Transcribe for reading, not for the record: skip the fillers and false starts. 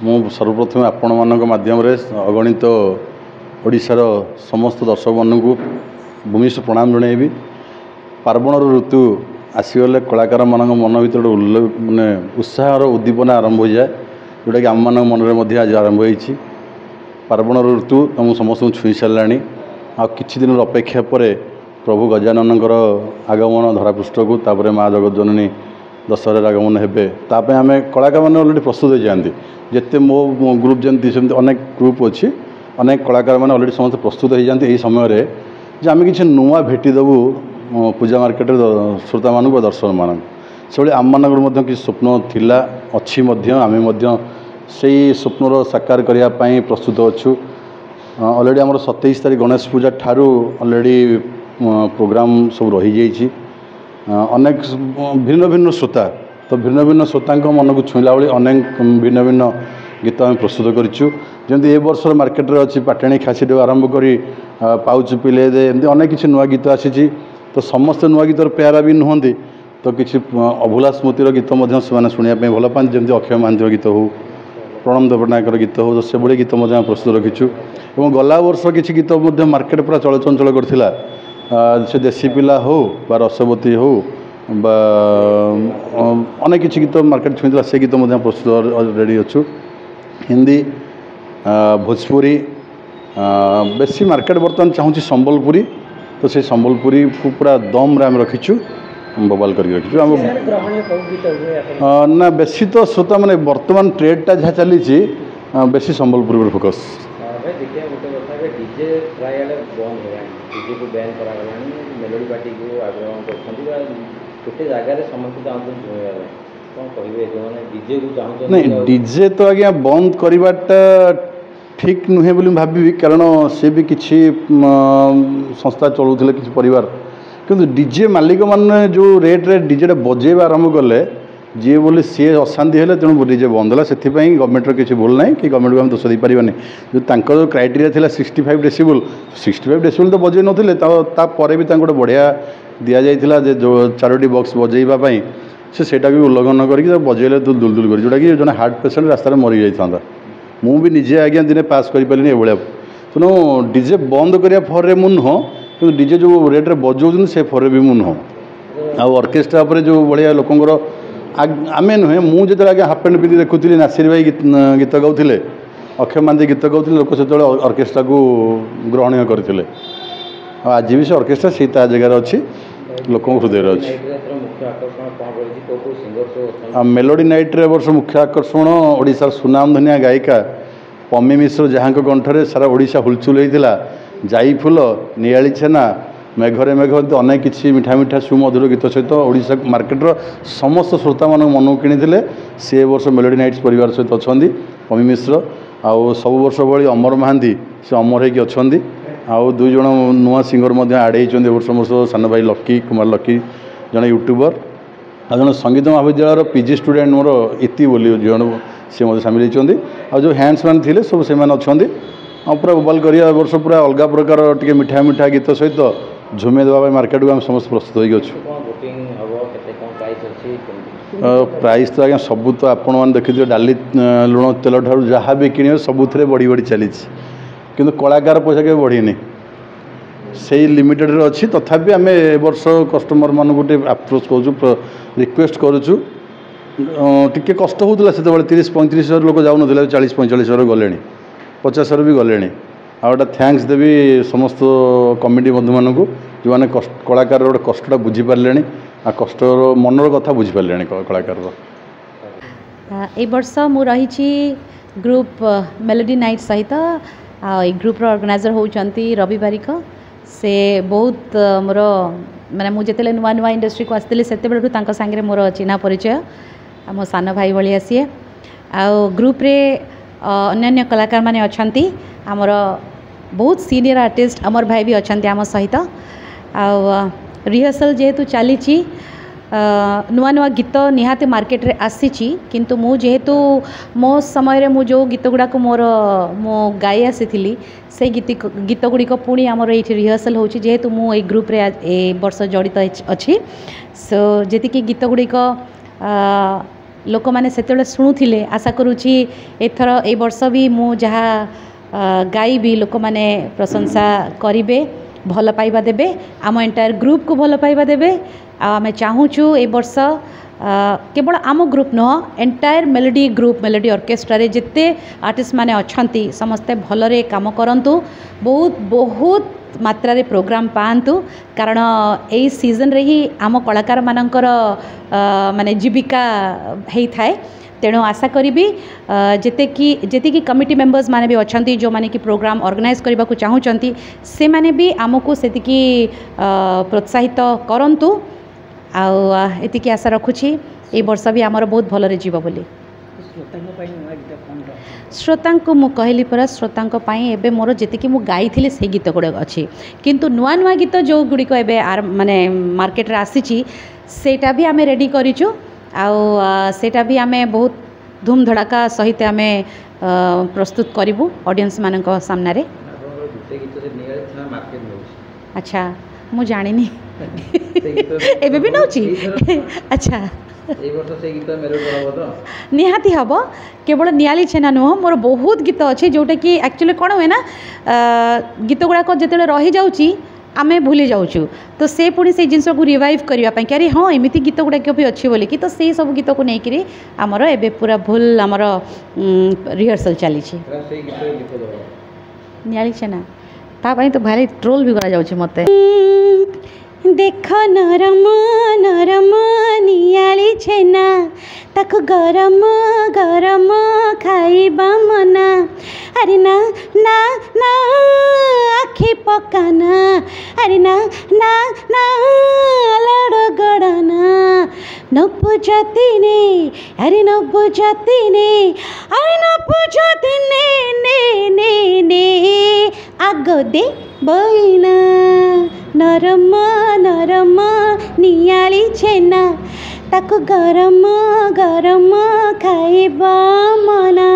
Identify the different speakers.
Speaker 1: मु सर्वप्रथम आपण मानक माध्यम अगणित ओडिशार समस्त दर्शक मानक भूमिष्ठ प्रणाम जनइबी। पार्वण ऋतु आसीगले कलाकार मान मन भर मानने उत्साह उद्दीपना आरंभ हो जाए, जोटा कि आम मन में आज आरंभ हो। पार्वण ऋतु तुम समस्त छुई सारा आ कि दिन अपेक्षा पर प्रभु गजानन आगमन धरापृष्ठ को तापर माँ जगत जननी दशहरा आगमन हे ताप आम कलाकार मैंने अलरेडी प्रस्तुत हो जाती। जिते मो ग्रुप जमी अनेक ग्रुप अच्छी अनेक कलाकार मैंने अलरेडी समस्त प्रस्तुत हो जाती। यही समय आम कि नुआ भेटीदेवु पूजा मार्केट श्रोता मानक दर्शक मानक से आम मानक कि स्वप्न थिला अच्छी आम से स्वप्नर साकार करने प्रस्तुत अच्छु। अलरेडी आम 27 तारीख गणेश पूजा ठारू अलरेडी प्रोग्राम सब रही जाइए। अनेक भिन्न भिन्न श्रोता तो भिन्न भिन्न श्रोता मन को छुईला भाई अनेक भिन्न भिन्न गीत आम प्रस्तुत करें। ए वर्ष मार्केट रे अच्छी पाटाणी खासी आरंभ कर पाउच पिले दे एमती अनेक किसी नुआ गीत आसी। तो समस्त नुआ गीतर प्यारा भी नुहति तो किसी अभुला स्मृतिर गीत से शुणापी भल पाती। जमी अक्षय महांती गीत हो, प्रणम देवनायकर गीत हो, तो से भाई गीत प्रस्तुत रखीचु। और गला वर्ष किसी गीत मार्केट पूरा चलचंचल करथिला, से देसी पिला हो बा रसवती हो बा अनेक किसी गीत मार्केट छुईला से गीत प्रस्तुत रेडी अच्छु। हिंदी भोजपुरी बेसी मार्केट बर्तमान चाहूँगी संबलपुरी, तो से संबलपुरी को पूरा दम रे रखीचु बबाल करके रखीचु। ना बेसी तो श्रोता मैंने बर्तमान ट्रेडटा जहाँ चली बेसी संबलपुरी पर फोकस। नहीं डीजे तो आज्ञा बंद करवाटा ठीक नुहे बोली भावी, कारण सी भी किसी संस्था चलुले किसी परिवार किंतु डीजे मालिक मैंने जो रेट रे डीजेटा बजेवा आरंभ कले जी बोली सी अशांति है तेणु डीजे बंद है। से गवर्नमेंटर किसी भूल ना कि गवर्नमेंट को आम दोष देपारे जो जो क्राइटेरिया था 65 डेसिबल 65 डेसिबल तो बजे नथिले तापर भी गोटे बढ़िया दि जाइए जो 4टी बॉक्स बजेवाई सेटा भी उल्लंघन करके बजेले दुलदुल कर जोटा कि जो हार्ट पेसेंट रास्तार मरी जाता। मु भी निजे आज्ञा दिने पास कर पारे ये तेणु डीजे बंद करने फर मु नुह कि डीजे जो रेट्रे बजाऊँ से फर भी मु नुह। आर्केस्ट्रा जो भाया लोकर आमे नुहे मुझे आगे हाफ पैंट पिंधि देखुली नासिर भाई गीत गाँव अक्षय महांती गीत गाँव लोक से अर्केस्ट्रा को ग्रहण करते। आज भी से अर्केस्ट्रा से जगार अच्छी लोक हृदय अच्छी। मेलोडी नाइट रे वर्ष मुख्य आकर्षण ओडिशार सुनाम धनिया गायिका पम्मी मिश्र जहाँ कंठरे सारा ओडिशा हुलचुल होता। जाई फूल नियाली छेना मेघरे मेघ अनेक किसी मिठा मिठा सुमधुर गीत सहित ओडिशा मार्केटर समस्त श्रोता मान मन किनी से वर्ष मेलोडी नाइट्स परिवार सहित अच्छा पम्मी मिश्र आउ सब वर्ष भाई अमर महांती से अमर होगी आउ 2 जन नुआ सिंगर आड़े वर्ष वर्ष सान भाई लकी कुमार लकी जड़े यूट्यूबर आ जन संगीत महाविद्यालय पीजी स्टूडेंट मोर इति बोली जन सी सामिल होती। जो हैंड्स मैन थे सब से अच्छा पूरा बबाल कर वर्ष पूरा अलग प्रकार टे मिठा मिठा गीत सहित झुमे देवा मार्केट को आम समस्त प्रस्तुत होगी। प्राइस तो आज्ञा सबू तो आपण मैंने देखिए डाली लुण तेल ठार जहाँ भी किणे सबुथ बढ़ी बढ़ी चली किंतु कलाकार पैसा के बढ़ीनी से लिमिटेड अच्छी। तथापि आम ए वर्ष कस्टमर मान गोटे अप्रोच कर रिक्वेस्ट करुचु टी कष्ट होता से 30-35 हजार लोक जाऊन 40-45 हजार गले 50 हजार भी गले। आटा थैंक्स देवी समस्त कमिटी बंधु मानक जो मैंने कलाकार गोटे कष्टा बुझीपारे आ कष्टर मनर कथा बुझीपारे कलाकार।
Speaker 2: ए वर्ष मु रही ग्रुप मेलोडी नाइट सहित ग्रुप ऑर्गेनाइजर होती रवि बारिक से बहुत मोर माने मुझे नुआ नुआ इंडस्ट्री को आसती से सांगे मोर चिन्हा परिचय मो सान भाई भाई सी ग्रुप रे अन्य कलाकार माने अच्छी आमर बहुत सीनियर आर्टिस्ट अमर भाई भी अच्छा आम सहित रिहर्सल जेहेतु चली नुआ नुआ गीत निहाती मार्केट रे आसी किंतु मु जेहेतु मो समय मु जो गीत गुड़ाक मोर मो गाई आसी से गीत गुड़िक पुणी आमर ये रिहर्सल हो जेहेतु मु ए ग्रुप रे ए वर्ष जड़ित अच्छी सो जी गीत गुड़िक लोक मैंने से शुणुले आशा करुँची एथर ए वर्ष भी मु जहाँ गाइबी लोक मैंने प्रशंसा करेंगे भल पाइबा देबे आम एंटायर ग्रुप को भल पाइबा देबे आम चाहूँ ए वर्ष केवल आम ग्रुप नुह entire melody group melody orchestra जिते आर्टिस्ट माने अच्छी समस्ते भलरे काम करंतु बहुत बहुत मात्रा रे प्रोग्राम पांतु कारण यही सीजन रे ही आम कलाकार मानकर माने जीविका हेई थाए तेणु आशा करी जेते कि कमिटी मेंबर्स माने भी अच्छा जो माने कि प्रोग्राम ऑर्गेनाइज करने को चाहूँगी से माने भी आमको से प्रोत्साहित करंतु आती आशा रखुची ए वर्ष भी आमर बहुत भलरे जीव बोली श्रोता को मु कहली परा श्रोता एबे मोर जी मु गाई से गीत गुड़ाक अच्छी किंतु नुआ नुआ गीत जो गुड़िक एवं माने मार्केट रे आसी सेटा भी आमे रेडी करिचु सेटा भी आमे बहुत धूम धड़ाका सहित आमे प्रस्तुत करूँ ऑडियंस मान सामना रे। अच्छा मु जानी एबे भी नौची अच्छा निहाती हम केवल नियाली छेना नुह मोर बहुत गीत अच्छे जोटा कि एक्चुअली कौन हुए ना गीत गुड़ाक जो रही जाऊँगी आमे भूली जाऊँ तो से पुणी से जिन को रिवाइव करने कि अरे हाँ एमती गीत गुड़ाक भी अच्छी बोली कि तो से सब गीत को लेकर आमर एबे पूरा भूल आमर रिहर्सल चली नियाली छेना तापाई तो भारी ट्रोल भी करा जाउछि मते देख नरम नरम नियाली छेना ताको गरम गरम खाइबा मना अरे ना ना ना आखि पकाना अरे ना ना ना लड़ गड़ना न पूछती ने अरे न पूछती ने अरे न पूछती ने आगो दे बोइना नरम नरम नियाली छेना ताको गरम गरम खाइबा मना।